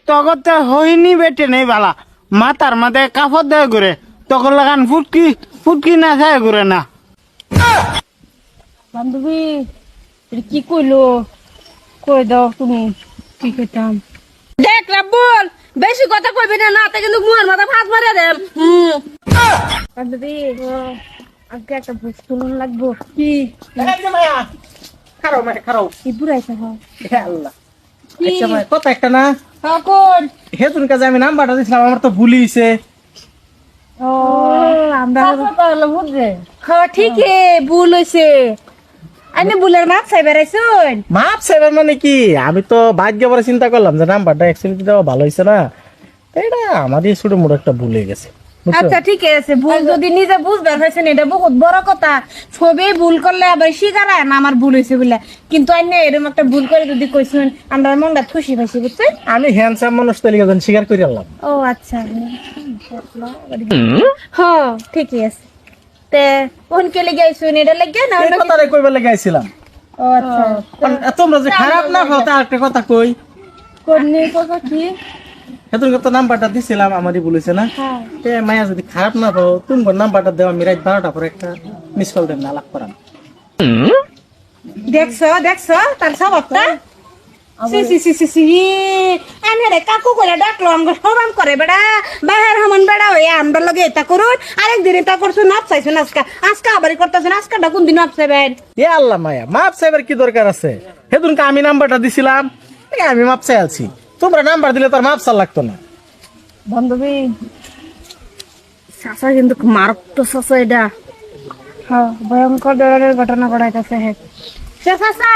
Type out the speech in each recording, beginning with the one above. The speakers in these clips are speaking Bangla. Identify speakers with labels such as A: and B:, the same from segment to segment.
A: তগতে হইনি বেটে নেই বালা মাথার মাথায় কাপড় দেয় ঘুরে তখন লাগান ফুটকি ফুটকি না যায় ঘুরে না।
B: বান্ধবী এটা কি কইলো কই দাও তুমি কি কইতাম। দেখ রাব্বুল বেশি কথা কইবি না নাতে কিন্তু মুয়ের মাথা ফাঁস মারে দেব। বান্ধবী আজকে একটা বুঝ তুলন লাগবো কি
C: খারাপ মানে খারাপ
B: কি বুড়াইছে হ
C: আল্লাহ আচ্ছা ভাই কত একটা না
B: কোন
C: হেতুন কাজে আমি নাম্বারটা দিছিলাম আমার তো ভুল হইছে।
B: ও আমরা তাহলে বুঝবে হ্যাঁ ঠিকই ভুল হইছে আইনে ভুলের মাপ চাই বেড়াইছুন।
C: মাপ সেবার মানে কি আমি তো ভাগ্য করে চিন্তা করলাম যে নাম্বারটা অ্যাকচুয়ালি দেওয়া ভালো হয়েছে না এটা আমাদের ছোট মোটো একটা ভুল হয়ে গেছে।
B: আচ্ছা ঠিক আছে ভুল যদি নিজে বুঝবার হয়েছে এটা বহুত বড় কথা সবই ভুল করলে আবার স্বীকার হয় না আমার ভুল হয়েছে বলে কিন্তু আইনে এরকম একটা ভুল করে যদি কইছেন আমরা মনটা খুশি পাইছি বুঝছেন।
C: আমি হ্যান্ডসাম মানুষ তো লিখে স্বীকার করে আনলাম।
B: ও আচ্ছা হ্যাঁ ঠিকই আছে তে কোন কে লেগে আইছুন এটা লাগে না
C: এই কথাটাই কইবার লাগি আইছিলাম।
B: ও আচ্ছা
C: তোমরা যে খারাপ না হও তা একটা কথা কই
B: কোন নিয়ে কথা কি
C: হেতুন তো নাম্বারটা দিছিলাম আমারই বলেছে না
B: হ্যাঁ
C: তে মায়া যদি খারাপ না পাও তুমি নাম্বারটা দেওয়া আমি রাত 12টা পরে একটা মিস কল দেন না লাভ করাম।
B: দেখছো দেখছো তার স্বভাবটা সি সি সি সি সি আনে রে কাকু করে ডাকলো আমগো সবাম করে বেড়া বাহির হমান বেড়া হইয়া আমরা লগে এটা করুন আরেক দিন এটা করছো নাপ চাইছো আজকা আজকা আবারই করতেছেন আজকাটা কোন দিন নাপ চাইবেন।
C: এ আল্লাহ মায়া মাপ চাইবার কি দরকার আছে হেতুনকে আমি নাম্বারটা দিছিলাম আমি মাপ চাই আছি তোমরা নাম্বার দিলে তার মাপ চাল লাগতো না।
B: বান্ধবী চাচা কিন্তু মারাত্মক চাচা এটা হ্যাঁ ভয়ঙ্কর ধরনের ঘটনা ঘটাইতেছে হে চাচা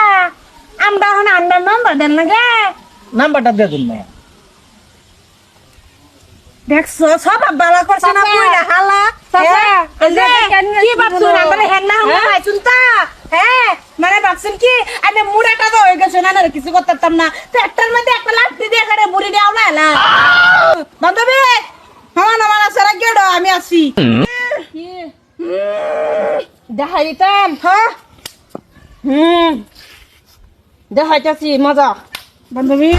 B: আমরা এখন আমরা নম্বর দেন না গে
C: নাম্বারটা দিয়ে দিন মায়া।
B: দেখছো সব বালা করছে না কইরা হালা কি ভাবছুন আমরা হেন না আমরা আইছুন তা হ্যাঁ মানে ভাবছেন কি আমি মুড়াটা তো হয়ে গেছে না না কিছু করতাম না তো একটার মধ্যে একটা লাঠি দিয়ে করে বুড়ি দেও না না বান্ধবী হ্যাঁ না মানা সারা গেড়ো আমি আসি দেখাই দিতাম হ্যাঁ দেখাইতেছি মজা বান্ধবী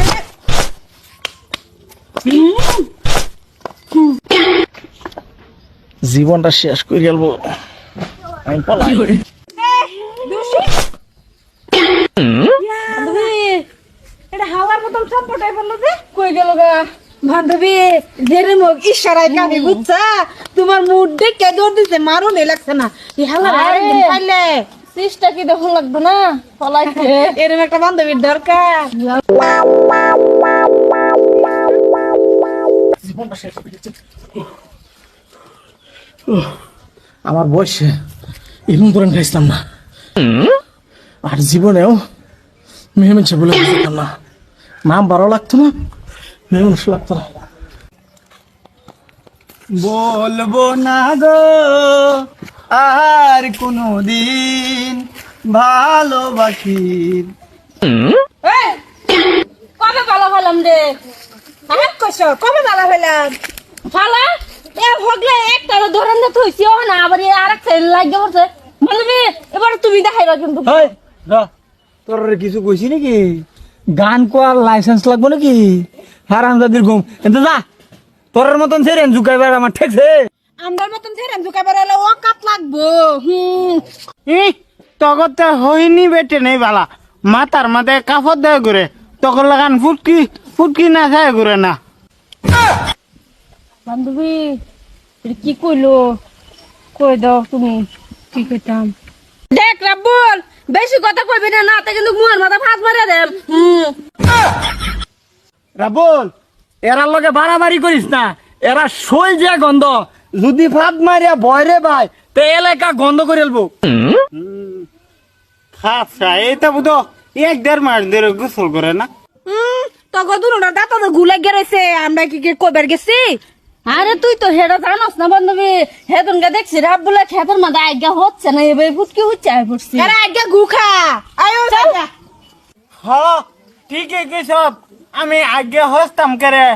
C: জীবনটা শেষ করে গেলবো আমি পলাই।
B: বান্ধবী এটা হাওয়ার মতন চম্পটাই ফেললো যে কই গেল গা বান্ধবী ধেরে মুখ ইশারায় কামি বুঝছা তোমার মুড দেখে দৌড় দিতে মারো নে লাগছে না এই হালা আরেকদিন খাইলে চেষ্টা কি দেখুন লাগবে না ফলাইছে এরকম একটা বান্ধবীর দরকার।
C: জীবনটা শেষ করে গেছে আমার বয়সে এমন ধরেন খাইছিলাম না আর জীবনেও মেয়ে মানুষ বলে খাইছিলাম না নাম ভালো লাগতো না মেয়ে মানুষ লাগতো না। বলবো না গো আর কোনদিন ভালোবাসির
B: কবে ভালো হলাম রে হ্যাঁ কইছো কবে ভালো হলাম ফালা এ হগলে একটা ধরেন না তুইছি ও না আবার আরেকটা লাগে পড়ছে বান্ধবী এবার তুমি দেখাইবা কিন্তু
D: তোর কিছু কইছি নাকি গান কোয়ার লাইসেন্স লাগবো নাকি হারামজাদির ঘুম এতে যা তোর মতন সেরেন ঝুকাইবার আমার ঠেকছে
B: আমরার মতন ছেড়ে ঝুকাবার হলে ও কাট লাগবো
A: তগতে হইনি বেটে নেই বালা মাথার মাথায় কাপড় দেয় ঘুরে তখন লাগান ফুটকি ফুটকি না যায় ঘুরে না।
B: বান্ধবী এটা কি কইলো কই দাও তুমি কি কইতাম। দেখ রাব্বুল বেশি কথা কইবি না নাতে কিন্তু মুয়ের মাথা ফাঁস মারে দেব।
D: রাবুল এরার লগে বাড়াবাড়ি করিস না এরা সই যে গন্ধ যদি ফাঁদ মারিয়া বয়রে ভাই তে এলাকা গন্ধ করে এলবো।
A: খাপসা এইটা বুঝো 1-1.5 মাস ধরে গোসল করে না
B: তখন দুটা দাঁত তো গুলে গেছে আমরা কি কইবার গেছি। আরে তুই তো হেডা জানোস না বান্ধবী হেদনকে দেখছি রাব্বুলে খেতের মাথা আজ্ঞা হচ্ছে না এবার ফুটকি হচ্ছে আই পড়ছি আরে আজ্ঞা গুখা আয়ো যা
A: হ ঠিকই কি সব আমি আগে হসতাম করে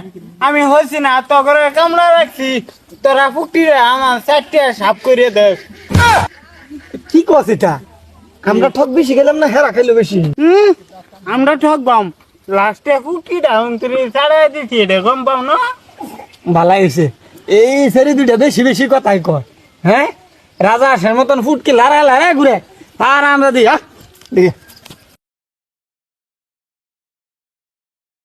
A: আমি হইছি না তো করে কামড়া রাখছি তোরা ফুকটি রে আমার 4টা সাফ করে দে।
D: কি কস এটা আমরা ঠক বেশি গেলাম না হেরা খাইলো বেশি
A: আমরা ঠকবাম লাস্টে ফুকিটা অন্তরে ছাড়াই দিছি এটা গম পাও না?
D: ভালাই হয়েছে এই সেরি দুইটা বেশি বেশি কথাই কয় হ্যাঁ রাজা আসার মতন ফুটকি লাড়ায় লাড়ায় ঘুরে আর আমরা দিই